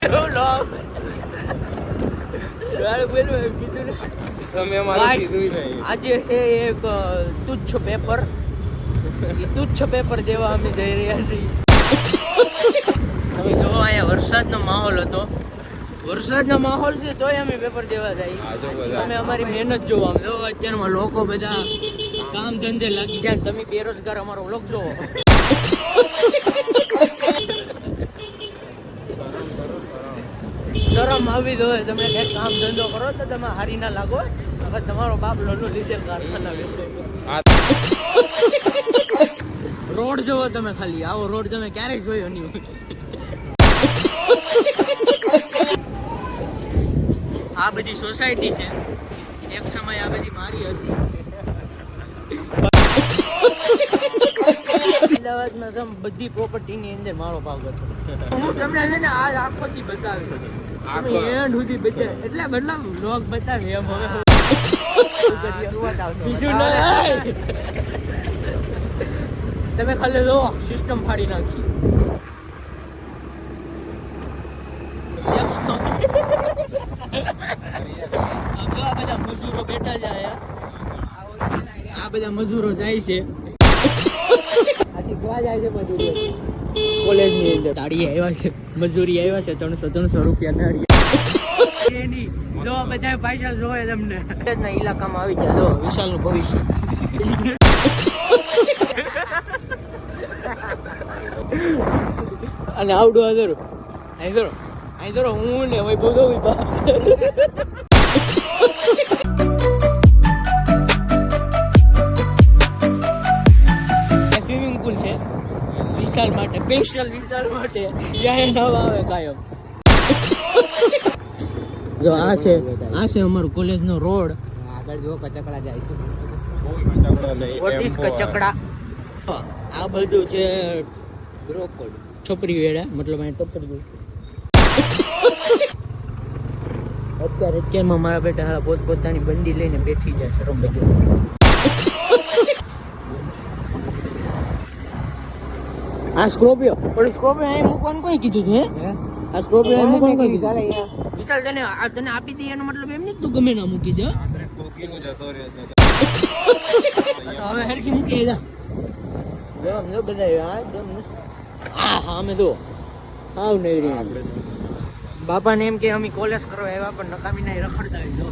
આજે છે એક તુચ્છ પેપર, તુચ્છ પેપર દેવા અમે જઈ રહ્યા છીએ. તમે જોવો અહીંયા વરસાદનો માહોલ હતો, વરસાદનો માહોલ છે તોય અમે પેપર દેવા જઈએ. તમે અમારી મહેનત જોવો. આમ જો અત્યારમાં લોકો બધા કામ ધંધે લાગી જાય, તમે બેરોજગાર અમારો વ્લોગ જોવો. શરમ આવી દો, તમે કંઈક કામ ધંધો કરો તો તમે હારી ના લાગો. હવે તમારો બાપ લોનું લીધે કારખાના વેચે. રોડ જોવો તમે, ખાલી આવો રોડ તમે ક્યારેય જોયો નહીં. આ બધી સોસાયટી છે, એક સમય આ બધી મારી હતી. અમદાવાદમાં તમે બધી પ્રોપર્ટીની અંદર મારો ભાગ હતો. હું તમને છે ને આજ આખોથી બતાવી, તમે એન્ડ સુધી બતાવે એટલે મતલબ લોક બતાવે એમ. હવે બીજું ના, તમે ખાલી જો સિસ્ટમ ફાડી નાખી. આ બધા મજૂરો બેઠા જાય, આ બધા મજૂરો જાય છે. કોલેજની અંદર તાળી આવ્યા છે, મજૂરી આવ્યા છે 300 રૂપિયા નાળી. જો બધા પૈસા જોવે તમને ના ઇલાકામાં આવી ગયા. જો વિશાલનું ભવિષ્ય. અને આવડું આદરો અહીં ધરો હું ને ભાઈ બધો સ્વિમિંગ પુલ છે વિશાલ માટે, સ્પેશિયલ વિશાલ માટે. ત્યાં નવા આવે કાયમ. જો આ છે અમારું કોલેજનો રોડ. આગળ જો કચકડા જાય છે. વોટ ઇઝ કચકડા? આ બધું છે છોપરી વેડા, મતલબ અહીં ટોપરી. અત્યારમાં મારા બેટા પોતપોતાની બંદી લઈને બેઠી જાય શરમ બગર. આ સ્કોર્પિયો અહીં મૂકવાનું કોઈ કીધું છે? આ સ્કોર્પિયો અહીં મૂકવાનું કોઈ કીધું? વિશાલ તને આપી દઈએ એનો મતલબ એમ નહીં તું ગમે ના મૂકી દે. હવે હરખી મૂકી જા. બધા હા અમે તો આવ નહીં રે. બાપાને એમ કે અમે કોલેજ કરવા આવ્યા પણ નકામી ના રખડતા હોય.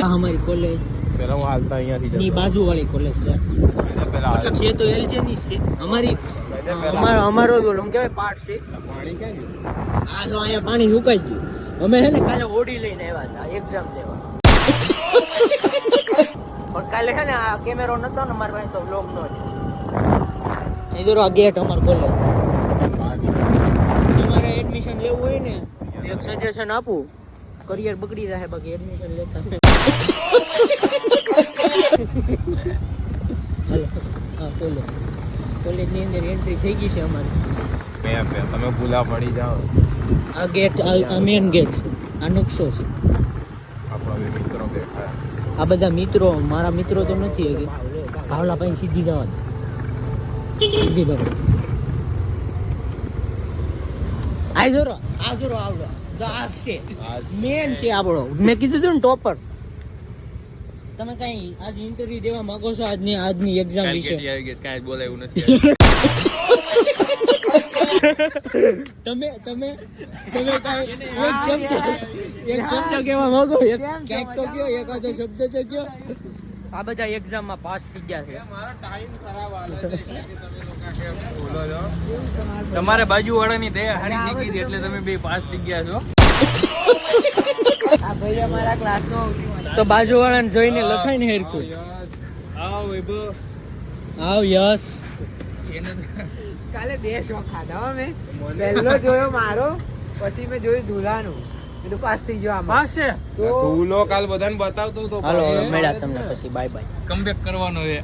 આ અમારી કોલેજ પેલા હું હાલતા અહીંયાથી ની બાજુ વાળી કોલેજ છે. મતલબ છે તો એલજે ની છે અમારી. અમારો બોલો કેવાય પાર્ટ છે. પાણી ક્યાં ગયું? આ જો અહીંયા પાણી સુકાઈ ગયું. અમે છે ને કાલે ઓડી લઈને આવ્યા હતા એક્ઝામ દેવા. પણ કાલે છે ને આ કેમેરો નતો ને મારા પાસે તો વ્લોગ નો હતો. ઇધર આ ગેટ અમાર કોલેજ. તમારે એડમિશન લેવું હોય ને એક સજેશન આપું, કરિયર બગડી જાય બાકી એડમિશન લેતા. હા કોલેજ ની અંદર એન્ટ્રી થઈ ગઈ છે અમારી. તમે ભૂલા પડી જાઓ. આ ગેટ આ મેન ગેટ છે. આ નકશો છે. આપણા મિત્રો બેઠા. આ બધા મિત્રો મારા મિત્રો તો નથી કે ભાવલા પાસે સીધી જવા સીધી બગડ. આ જોરો આવડો આ છે મેન છે આપણો. મેં કીધું હતું ને ટોપર. તમે કઈ આજ ઇન્ટરવ્યુ દેવા માંગો છો આજની એક્ઝામ વિશે? કાંઈ બોલાયું નથી. તમે એક શબ્દ કહેવા માંગો? ક્યાંક તો કયો, એકાદો શબ્દ તો કયો. આ બધા એક્ઝામમાં પાસ થઈ ગયા છે. મારો ટાઈમ ખરાબ હાલે છે એટલે તમે લોકો કે બોલો છો. તમારે બાજુવાળાની દયા હારી થઈ ગઈ એટલે તમે બે પાસ થઈ ગયા છો. આ ભાઈ અમારા ક્લાસનો તો બાજુવાળાને જોઈને લખાય ને હેરકું. આવ યસ. કાલે 2 શોખ ખાધા મેં. પહેલો જોયો મારો, પછી મેં જોયું ધુલાનું. એટલે પાસ થઈ ગયો. આમાં પાસ છે તો ધૂલો કાલ બધાને બતાવતો તો. હાલો મળ્યા તમને પછી. Bye bye. કમબેક કરવાનો છે.